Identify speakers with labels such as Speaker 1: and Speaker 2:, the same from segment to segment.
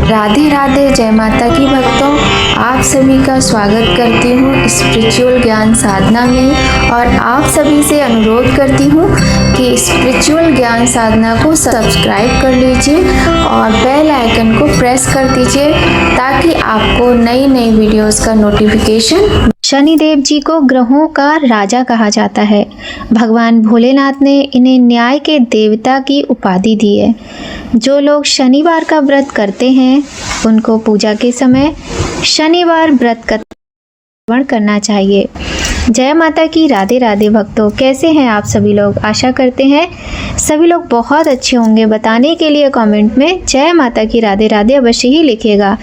Speaker 1: राधे राधे, जय माता की भक्तों। आप सभी का स्वागत करती हूँ स्पिरिचुअल ज्ञान साधना में और आप सभी से अनुरोध करती हूँ कि स्पिरिचुअल ज्ञान साधना को सब्सक्राइब कर लीजिए और बेल आइकन को प्रेस कर दीजिए ताकि आपको नई नई वीडियोस का नोटिफिकेशन। शनिदेव जी को ग्रहों का राजा कहा जाता है। भगवान भोलेनाथ ने इन्हें न्याय के देवता की उपाधि दी है। जो लोग शनिवार का व्रत करते हैं उनको पूजा के समय शनिवार व्रत का श्रवण करना चाहिए। जय माता की। राधे राधे भक्तों, कैसे हैं आप सभी लोग? आशा करते हैं सभी लोग बहुत अच्छे होंगे। बताने के लिए कमेंट में जय माता की राधे राधे अवश्य ही लिखिएगा।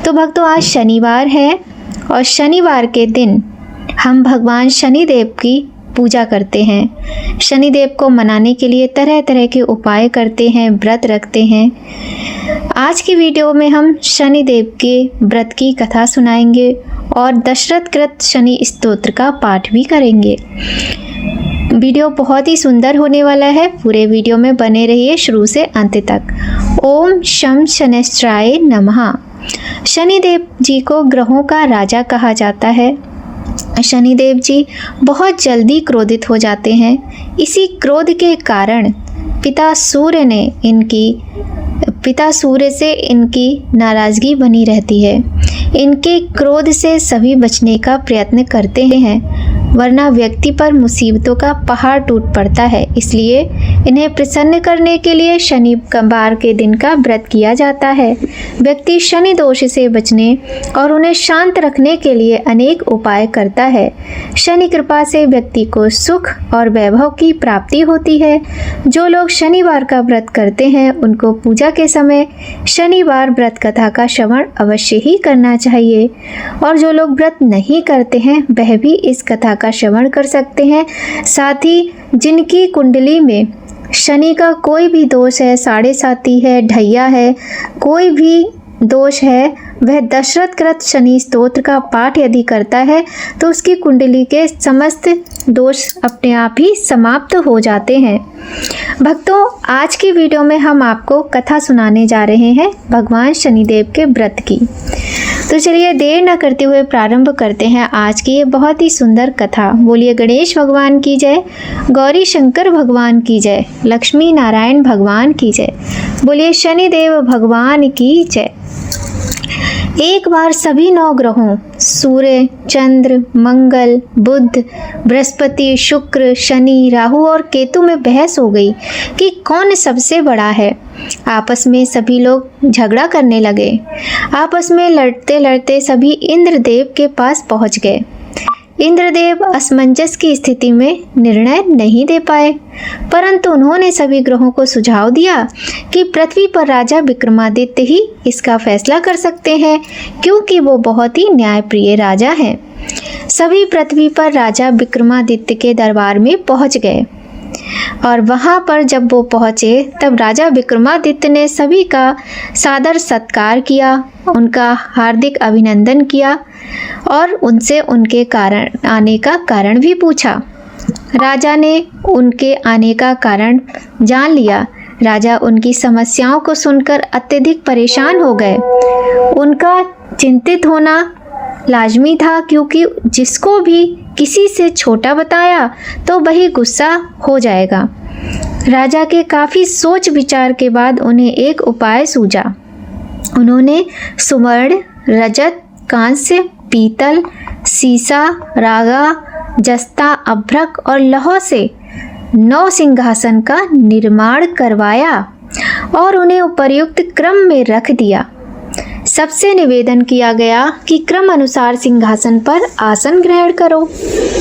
Speaker 1: तो भक्तों, आज शनिवार है और शनिवार के दिन हम भगवान शनिदेव की पूजा करते हैं। शनिदेव को मनाने के लिए तरह तरह के उपाय करते हैं, व्रत रखते हैं। आज की वीडियो में हम शनिदेव के व्रत की कथा सुनाएंगे और दशरथ कृत शनि स्तोत्र का पाठ भी करेंगे। वीडियो बहुत ही सुंदर होने वाला है। पूरे वीडियो में बने रहिए शुरू से अंत तक। ओम शम शनैश्चराय नमः। शनिदेव जी को ग्रहों का राजा कहा जाता है। शनिदेव जी बहुत जल्दी क्रोधित हो जाते हैं। इसी क्रोध के कारण पिता सूर्य से इनकी नाराज़गी बनी रहती है। इनके क्रोध से सभी बचने का प्रयत्न करते हैं, वरना व्यक्ति पर मुसीबतों का पहाड़ टूट पड़ता है। इसलिए इन्हें प्रसन्न करने के लिए शनिवार के दिन का व्रत किया जाता है। व्यक्ति शनि दोष से बचने और उन्हें शांत रखने के लिए अनेक उपाय करता है। शनि कृपा से व्यक्ति को सुख और वैभव की प्राप्ति होती है। जो लोग शनिवार का व्रत करते हैं उनको पूजा के समय शनिवार व्रत कथा का श्रवण अवश्य ही करना चाहिए। और जो लोग व्रत नहीं करते हैं वह भी इस कथा का श्रवण कर सकते हैं। साथ ही जिनकी कुंडली में शनि का कोई भी दोष है, साढ़े साती है, ढैया है, कोई भी दोष है, वह दशरथ कृत शनि स्तोत्र का पाठ यदि करता है तो उसकी कुंडली के समस्त दोष अपने आप ही समाप्त हो जाते हैं। भक्तों, आज की वीडियो में हम आपको कथा सुनाने जा रहे हैं भगवान शनिदेव के व्रत की। तो चलिए देर न करते हुए प्रारंभ करते हैं आज की ये बहुत ही सुंदर कथा। बोलिए गणेश भगवान की जय, गौरी शंकर भगवान की जय, लक्ष्मी नारायण भगवान की जय। बोलिए शनिदेव भगवान की जय। एक बार सभी 9 ग्रहों सूर्य, चंद्र, मंगल, बुध, बृहस्पति, शुक्र, शनि, राहु और केतु में बहस हो गई कि कौन सबसे बड़ा है। आपस में सभी लोग झगड़ा करने लगे। आपस में लड़ते लड़ते सभी इंद्रदेव के पास पहुंच गए। इंद्रदेव असमंजस की स्थिति में निर्णय नहीं दे पाए, परंतु उन्होंने सभी ग्रहों को सुझाव दिया कि पृथ्वी पर राजा विक्रमादित्य ही इसका फैसला कर सकते हैं, क्योंकि वो बहुत ही न्यायप्रिय राजा हैं। सभी पृथ्वी पर राजा विक्रमादित्य के दरबार में पहुंच गए और वहां पर जब वो पहुंचे तब राजा विक्रमादित्य ने सभी का सादर सत्कार किया, उनका हार्दिक अभिनंदन किया और उनसे उनके आने का कारण भी पूछा। राजा ने उनके आने का कारण जान लिया। राजा उनकी समस्याओं को सुनकर अत्यधिक परेशान हो गए। उनका चिंतित होना लाजमी था, क्योंकि जिसको भी किसी से छोटा बताया तो वही गुस्सा हो जाएगा। राजा के काफ़ी सोच विचार के बाद उन्हें एक उपाय सूझा। उन्होंने सुवर्ण, रजत, कांस्य, पीतल, सीसा, रागा, जस्ता, अभ्रक और लौह से 9 सिंहासन का निर्माण करवाया और उन्हें उपर्युक्त क्रम में रख दिया। सबसे निवेदन किया गया कि क्रम अनुसार सिंहासन पर आसन ग्रहण करो।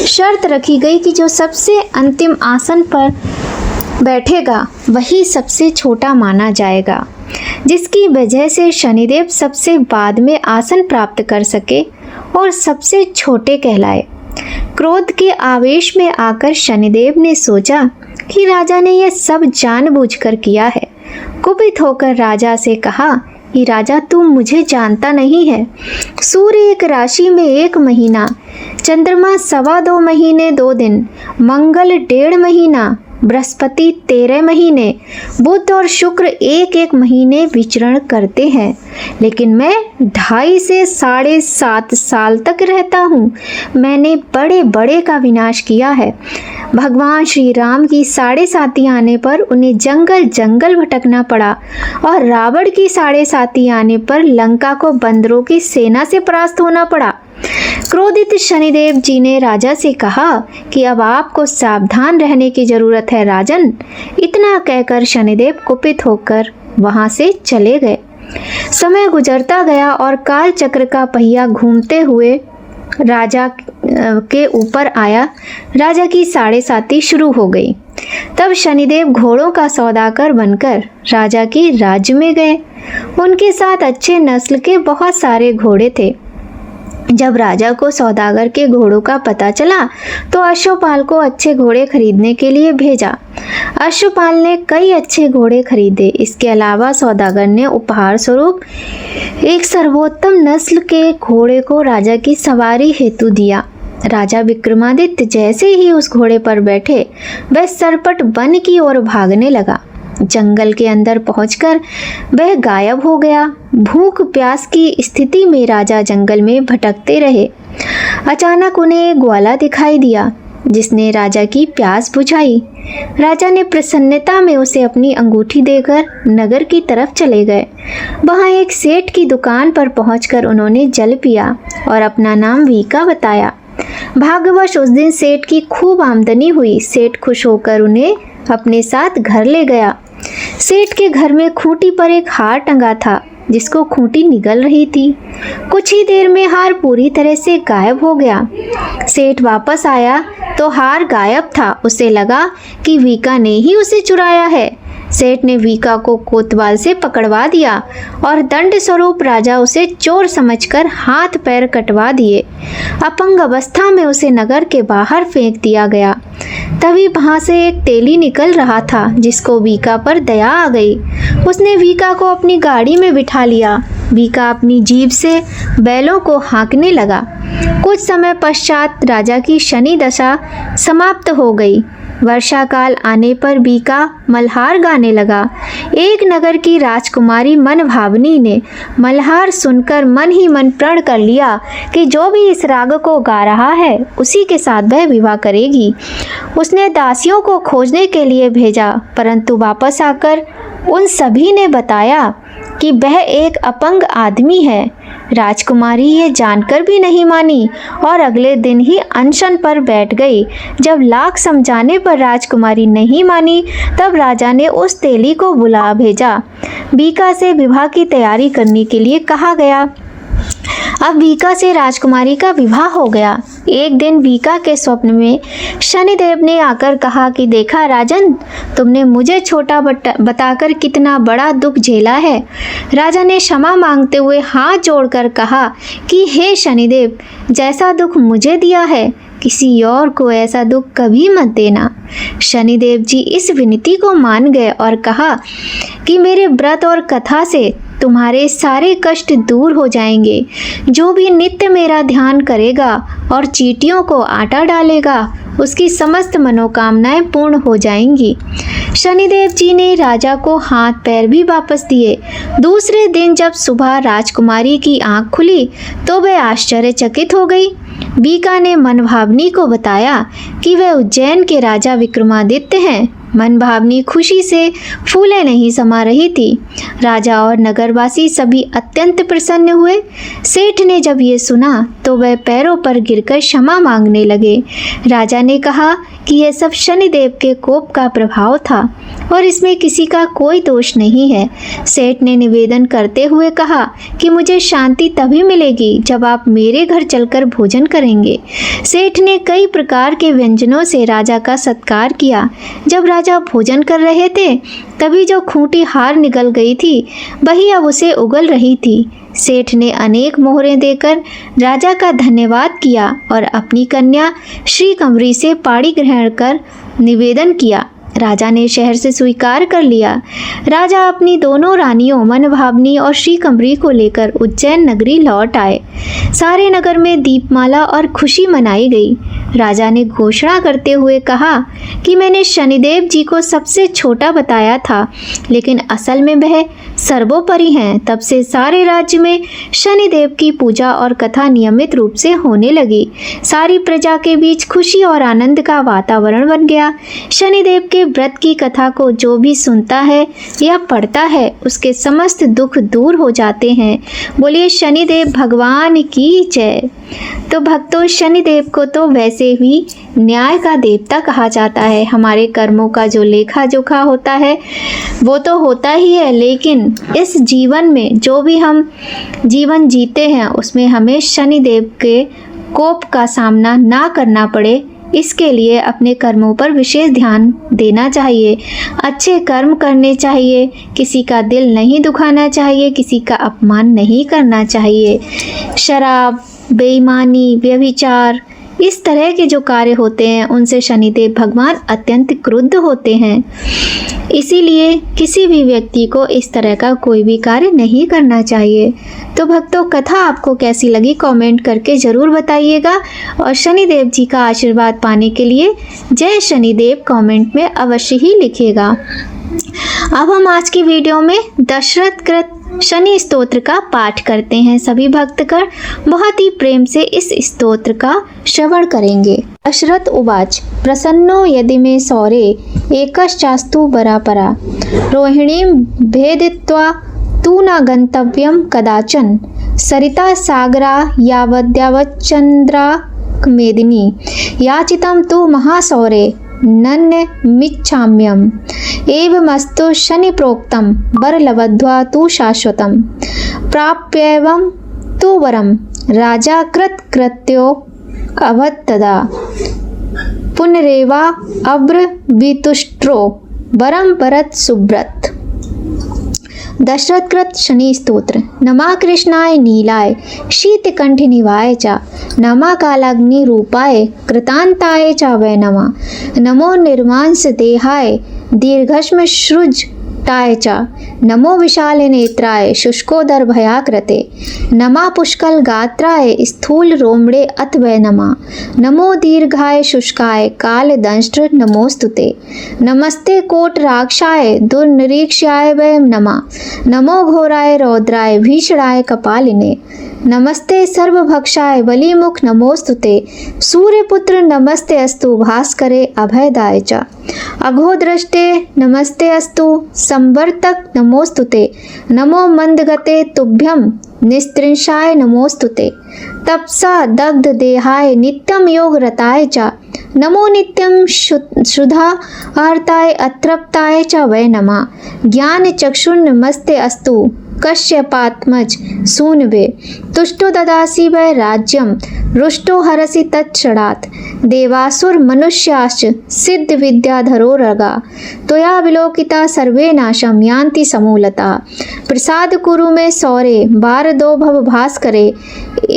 Speaker 1: शर्त रखी गई कि जो सबसे अंतिम आसन पर बैठेगा वही सबसे छोटा माना जाएगा, जिसकी वजह से शनिदेव सबसे बाद में आसन प्राप्त कर सके और सबसे छोटे कहलाए। क्रोध के आवेश में आकर शनिदेव ने सोचा कि राजा ने यह सब जानबूझकर किया है। कुपित होकर राजा से कहा कि राजा, तुम मुझे जानता नहीं है। सूर्य 1 राशि में 1 महीना, चंद्रमा 2.25 महीने 2 दिन, मंगल 1.5 महीना, बृहस्पति 13 महीने, बुध और शुक्र एक एक महीने विचरण करते हैं, लेकिन मैं 2.5 से 7.5 साल तक रहता हूँ। मैंने बड़े बड़े का विनाश किया है। भगवान श्री राम की 7.5 आने पर उन्हें जंगल जंगल भटकना पड़ा और रावण की 7.5 आने पर लंका को बंदरों की सेना से परास्त होना पड़ा। क्रोधित शनिदेव जी ने राजा से कहा कि अब आपको सावधान रहने की जरूरत है राजन। इतना कहकर शनिदेव कुपित होकर वहां से चले गए। समय गुजरता गया और काल चक्र का पहिया घूमते हुए राजा के ऊपर आया। राजा की 7.5 शुरू हो गई। तब शनिदेव घोड़ों का सौदागर बनकर राजा के राज्य में गए। उनके साथ अच्छे नस्ल के बहुत सारे घोड़े थे। जब राजा को सौदागर के घोड़ों का पता चला तो अश्वपाल को अच्छे घोड़े खरीदने के लिए भेजा। अश्वपाल ने कई अच्छे घोड़े खरीदे। इसके अलावा सौदागर ने उपहार स्वरूप एक सर्वोत्तम नस्ल के घोड़े को राजा की सवारी हेतु दिया। राजा विक्रमादित्य जैसे ही उस घोड़े पर बैठे, वह सरपट वन की ओर भागने लगा। जंगल के अंदर पहुंचकर वह गायब हो गया। भूख प्यास की स्थिति में राजा जंगल में भटकते रहे। अचानक उन्हें एक ग्वाला दिखाई दिया जिसने राजा की प्यास बुझाई। राजा ने प्रसन्नता में उसे अपनी अंगूठी देकर नगर की तरफ चले गए। वहां एक सेठ की दुकान पर पहुंचकर उन्होंने जल पिया और अपना नाम वीका बताया। भाग्यवश उस दिन सेठ की खूब आमदनी हुई। सेठ खुश होकर उन्हें अपने साथ घर ले गया। सेठ के घर में खूंटी पर एक हार टंगा था जिसको खूंटी निगल रही थी। कुछ ही देर में हार पूरी तरह से गायब हो गया। सेठ वापस आया तो हार गायब था। उसे लगा कि वीका ने ही उसे चुराया है। सेठ ने वीका को कोतवाल से पकड़वा दिया और दंड स्वरूप राजा उसे चोर समझकर हाथ पैर कटवा दिए। अपंग अवस्था में उसे नगर के बाहर फेंक दिया गया। तभी वहां से एक तेली निकल रहा था जिसको वीका पर दया आ गई। उसने वीका को अपनी गाड़ी में बिठा लिया। वीका अपनी जीभ से बैलों को हाँकने लगा। कुछ समय पश्चात राजा की शनि दशा समाप्त हो गई। वर्षा काल आने पर वीका मल्हार गाने लगा। एक नगर की राजकुमारी मनभावनी ने मल्हार सुनकर मन ही मन प्रण कर लिया कि जो भी इस राग को गा रहा है उसी के साथ वह विवाह करेगी। उसने दासियों को खोजने के लिए भेजा, परंतु वापस आकर उन सभी ने बताया कि वह एक अपंग आदमी है। राजकुमारी ये जानकर भी नहीं मानी और अगले दिन ही अनशन पर बैठ गई। जब लाख समझाने पर राजकुमारी नहीं मानी, तब राजा ने उस तेली को बुला भेजा। वीका से विवाह की तैयारी करने के लिए कहा गया। अब वीका से राजकुमारी का विवाह हो गया। एक दिन वीका के स्वप्न में शनिदेव ने आकर कहा कि देखा राजन, तुमने मुझे छोटा बताकर कितना बड़ा दुख झेला है। राजा ने क्षमा मांगते हुए हाथ जोड़कर कहा कि हे शनिदेव, जैसा दुख मुझे दिया है किसी और को ऐसा दुख कभी मत देना। शनिदेव जी इस विनती को मान गए और कहा कि मेरे व्रत और कथा से तुम्हारे सारे कष्ट दूर हो जाएंगे। जो भी नित्य मेरा ध्यान करेगा और चींटियों को आटा डालेगा, उसकी समस्त मनोकामनाएं पूर्ण हो जाएंगी। शनिदेव जी ने राजा को हाथ पैर भी वापस दिए। दूसरे दिन जब सुबह राजकुमारी की आंख खुली तो वह आश्चर्यचकित हो गई। वीका ने मनभावनी को बताया कि वह उज्जैन के राजा विक्रमादित्य हैं। मनभावनी खुशी से फूले नहीं समा रही थी। राजा और नगरवासी सभी अत्यंत प्रसन्न हुए। सेठ ने जब ये सुना तो वह पैरों पर गिरकर क्षमा मांगने लगे। राजा ने कहा कि यह सब शनिदेव के कोप का प्रभाव था और इसमें किसी का कोई दोष नहीं है। सेठ ने निवेदन करते हुए कहा कि मुझे शांति तभी मिलेगी जब आप मेरे घर चलकर भोजन करेंगे। सेठ ने कई प्रकार के व्यंजनों से राजा का सत्कार किया। जब राजा भोजन कर रहे थे तभी जो खूंटी हार निगल गई थी वही अब उसे उगल रही थी। सेठ ने अनेक मोहरें देकर राजा का धन्यवाद किया और अपनी कन्या श्री कंवरी से पाड़ी ग्रहण कर निवेदन किया। राजा ने शहर से स्वीकार कर लिया। राजा अपनी दोनों रानियों मनभावनी और श्री कंवरी को लेकर उज्जैन नगरी लौट आए। सारे नगर में दीपमाला और खुशी मनाई गई। राजा ने घोषणा करते हुए कहा कि मैंने शनिदेव जी को सबसे छोटा बताया था, लेकिन असल में वह सर्वोपरि हैं। तब से सारे राज्य में शनिदेव की पूजा और कथा नियमित रूप से होने लगी। सारी प्रजा के बीच खुशी और आनंद का वातावरण बन गया। शनिदेव के व्रत की कथा को जो भी सुनता है या पढ़ता है, उसके समस्त दुख दूर हो जाते हैं। बोलिए शनिदेव भगवान की जय। तो भक्तों, शनिदेव को तो वैसे भी न्याय का देवता कहा जाता है। हमारे कर्मों का जो लेखा जोखा होता है वो तो होता ही है, लेकिन इस जीवन में जो भी हम जीवन जीते हैं उसमें हमें शनिदेव के कोप का सामना ना करना पड़े, इसके लिए अपने कर्मों पर विशेष ध्यान देना चाहिए। अच्छे कर्म करने चाहिए, किसी का दिल नहीं दुखाना चाहिए, किसी का अपमान नहीं करना चाहिए। शराब, बेईमानी, व्यभिचार, इस तरह के जो कार्य होते हैं उनसे शनिदेव भगवान अत्यंत क्रुद्ध होते हैं। इसीलिए किसी भी व्यक्ति को इस तरह का कोई भी कार्य नहीं करना चाहिए। तो भक्तों, कथा आपको कैसी लगी कमेंट करके ज़रूर बताइएगा, और शनिदेव जी का आशीर्वाद पाने के लिए जय शनिदेव कमेंट में अवश्य ही लिखिएगा। अब हम आज की वीडियो में दशरथ कृत शनि स्तोत्र का पाठ करते हैं। सभी भक्तगण बहुत ही प्रेम से इस स्तोत्र का श्रवण करेंगे। दशरथ उवाच प्रसन्नो यदि मे सौरे एकश्चास्तु बरापरा रोहिणीं भेदित्वा तु न गंतव्यं कदाचन सरिता सागरा यावद्यावच्चंद्रा मेदिनी याचितं तु महासौरे नन्यमिच्छाम्यम् एवमस्तु शनि प्रोक्तं वरलब्ध्वा तु शाश्वतं प्राप्येवं तु वरं राजा कृत्यो अभवत् तदा पुनरेवा अब्रवीतुष्ट्रो वरं भरत सुब्रत। दशरथ कृत शनि स्तोत्र। नमः कृष्णाय नीलाय शीतकंठनिवाय च नमः कालाग्नि रूपाय कृतांताय च वै नमः। नमो निर्मांस देहाय दीर्घश्म श्रुजटाय च नमो विशाल नेत्राय शुष्कोदर भयाकृते नमः पुष्कल गात्राय स्थूल रोमड़े अथ वै नमः। नमो दीर्घाय शुष्काय काल दंष्ट्र नमोस्तुते। नमस्ते कोट राक्षाय दुर्निरीक्षाय वै नमः। नमो घोराय रौद्राय भीषणाय कपालिने नमस्ते सर्वभक्षाय बलिमुख नमोस्तुते। सूर्यपुत्र नमस्ते अस्तु भास्करे अभयदाय च अघोदृष्टे नमस्ते अस्तु संवर्तक नमोस्तुते। नमो मंदगते तुभ्यं निस्त्रिंशाय नमोस्तुते। तपसा दग्ध देहाय नित्यं योग रताय च नमो नित्यं शुद्धा आर्ताय अतृप्ताय च वै नमः। ज्ञान चक्षुर् नमस्ते अस्तु कश्यपात्मज सूनवे तुष्टो ददासि वै राज्यं रुष्टो हरसि तत्क्षणात् देवासुर मनुष्याश्च सिद्ध विद्याधरो रगा त्वया विलोकिता सर्वे नाशं यान्ति समूलता। प्रसाद कुरु मे सौरे बारदो भव भास्करे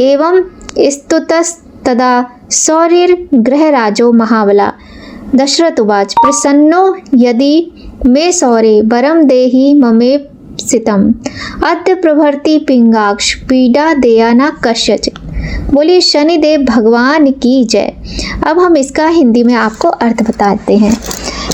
Speaker 1: एवं स्तुतस्तदा सौरिर्गृहराजो महाबला। दशरथ उवाच प्रसन्नो यदि मे सौरे वरं देहि ममेव सितम अद्य प्रभृति पिंगाक्ष पीड़ा देया न कस्यचित्। बोलिए शनिदेव भगवान की जय। अब हम इसका हिंदी में आपको अर्थ बताते हैं।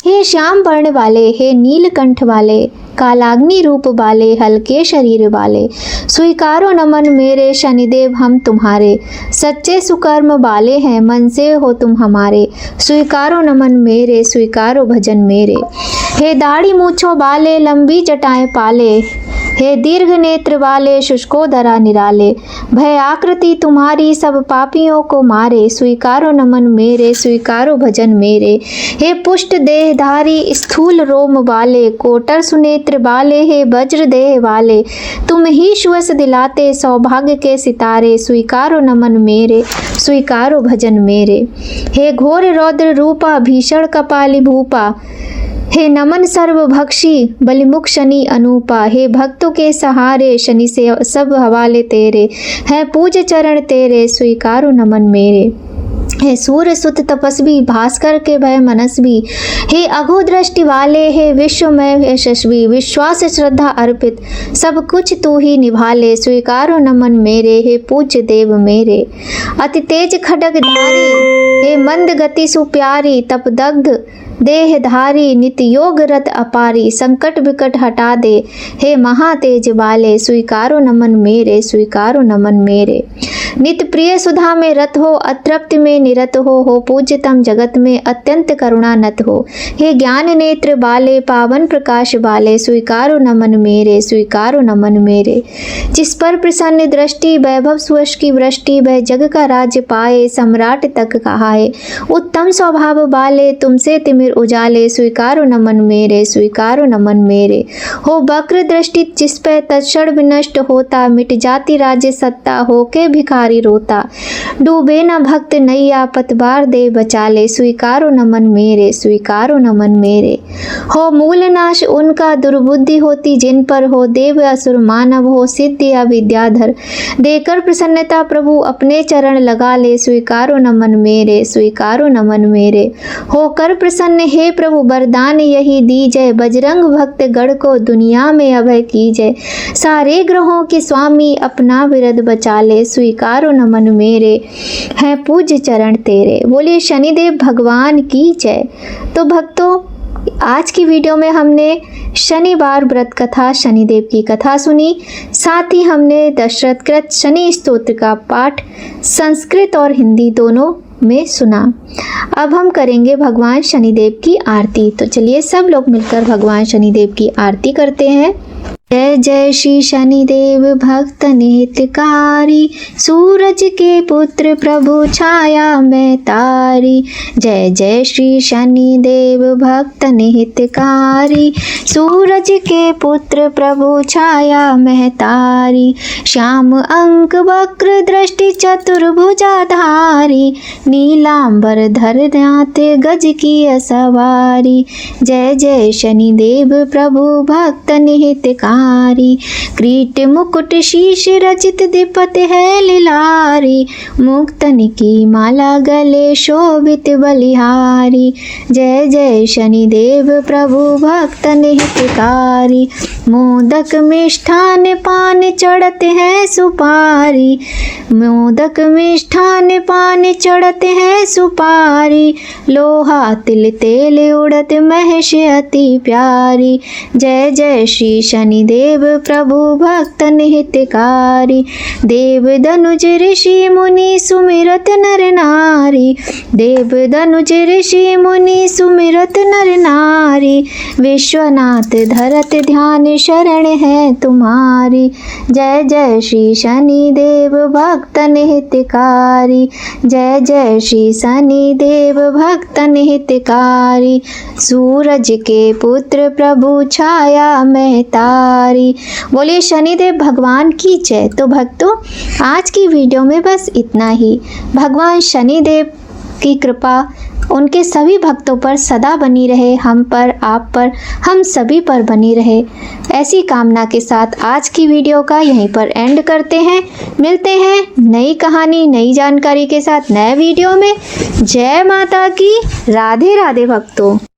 Speaker 1: हे श्याम वर्ण वाले, हे नीलकंठ वाले, कालाग्नि रूप वाले, हल्के शरीर वाले, स्वीकारो नमन मेरे शनिदेव हम तुम्हारे। सच्चे सुकर्म वाले हैं, मन से हो तुम हमारे। स्वीकारो नमन मेरे, स्वीकारो भजन मेरे। हे दाढ़ी मूछों वाले, लंबी जटाएं पाले, हे दीर्घ नेत्र वाले, शुष्कोदरा निराले। भय आकृति तुम्हारी सब पापियों को मारे। स्वीकारो नमन मेरे, स्वीकारो भजन मेरे। हे पुष्ट देहधारी, स्थूल रोम वाले, कोटर सुनेत्र वाले, हे वज्र देह वाले, तुम ही श्वास दिलाते सौभाग्य के सितारे। स्वीकारो नमन मेरे, स्वीकारो भजन मेरे। हे घोर रौद्र रूपा, भीषण कपाली भूपा, हे नमन सर्वभक्षी बलिमुख शनि अनूपा। हे भक्तों के सहारे, शनि से सब हवाले तेरे, है पूज चरण तेरे। स्वीकारो नमन मेरे। हे सूर्य सुत तपस्वी, भास्कर के भय मनस्वी, हे अघो दृष्टि वाले, हे विश्वमय यशस्वी, विश्वास श्रद्धा अर्पित सब कुछ तू ही निभा ले, स्वीकारो नमन मेरे, हे पूज्य देव मेरे। अति तेज खड्ग धारी, हे मंद गति सुप्यारी, तपदग्ध देहधारी, नित्य योग रत अपारी, संकट विकट हटा दे, हे महातेज वाले, स्वीकारो नमन मेरे, स्वीकारो नमन मेरे। नित्य प्रिय सुधा में रत हो, अतृप्ति में निरत हो पूज्यतम जगत में अत्यंत करुणानत हो, हे ज्ञान नेत्र बाले, पावन प्रकाश बाले, स्वीकारो नमन मेरे, स्वीकारो नमन मेरे। जिस पर प्रसन्न दृष्टि, वैभव सुयश की वृष्टि, वह जग का राज्य पाए, सम्राट तक कहाए, उत्तम स्वभाव बाले, तुमसे तिमिर उजाले, स्वीकारो नमन मेरे, स्वीकारो नमन मेरे। हो वक्र दृष्टि जिस पे तत्क्षण विनष्ट होता, मिट जाती राज्य सत्ता, होके भिखारी रोता, डूबे न भक्त नैया, पतवार दे बचाले, स्वीकारो नमन मेरे, स्वीकारो नमन मेरे। हो मूल नाश उनका, दुर्बुद्धि होती जिन पर हो, देव असुर मानव हो, सिद्ध या विद्याधर, देकर प्रसन्नता प्रभु अपने चरण लगा ले, स्वीकारो नमन मेरे, स्वीकारो नमन मेरे। होकर प्रसन्न हे प्रभु वरदान यही दीजय, बजरंग भक्त गढ़ को दुनिया में अभय कीजय, सारे ग्रहों के स्वामी अपना विरद बचा ले, स्वीकारो नमन मेरे, है पूज्य चरण तेरे। बोलिए शनिदेव भगवान की जय। तो भक्तों, आज की वीडियो में हमने शनिवार व्रत कथा, शनिदेव की कथा सुनी, साथ ही हमने दशरथ कृत शनि स्तोत्र का पाठ संस्कृत और हिंदी दोनों में सुना। अब हम करेंगे भगवान शनिदेव की आरती। तो चलिए सब लोग मिलकर भगवान शनिदेव की आरती करते हैं। जय जय श्री शनिदेव भक्त निहितकारी, सूरज के पुत्र प्रभु छाया में तारी। जय जय श्री शनिदेव भक्त निहितकारी, सूरज के पुत्र प्रभु छाया में तारी। श्याम अंक वक्र दृष्टि चतुर्भुजाधारी, नीलांबर धर नाथ गज की सवारी। जय जय शनिदेव प्रभु भक्त निहितकारी, क्रीट मुकुट शीश रचित दीपत है लिलारी, मुक्तन की माला गले शोभित बलिहारी। जय जय शनिदेव प्रभु भक्त निहितकारी, मोदक मिष्ठान पान चढ़ते हैं सुपारी, मोदक मिष्ठान पान चढ़ते हैं सुपारी। लोहा तिल तेल उड़त महश अति प्यारी। जय जय श्री शनिदेव प्रभु भक्त निहितकारी, देव दनुज ऋषि मुनि सुमिरत नर नारी, देव दनुज ऋषि मुनि सुमिरत नर नारी। विश्वनाथ धरत ध्यान शरण है तुम्हारी। जय जय श्री शनिदेव भक्त निहितकारी, जय जय श्री शनिदेव भक्त निहितकारी। सूरज के पुत्र प्रभु छाया में तारी। बोलिए शनिदेव भगवान की जय। तो भक्तों, आज की वीडियो में बस इतना ही। भगवान शनिदेव की कृपा उनके सभी भक्तों पर सदा बनी रहे, हम पर, आप पर, हम सभी पर बनी रहे, ऐसी कामना के साथ आज की वीडियो का यहीं पर एंड करते हैं। मिलते हैं नई कहानी, नई जानकारी के साथ नए वीडियो में। जय माता की। राधे राधे भक्तों।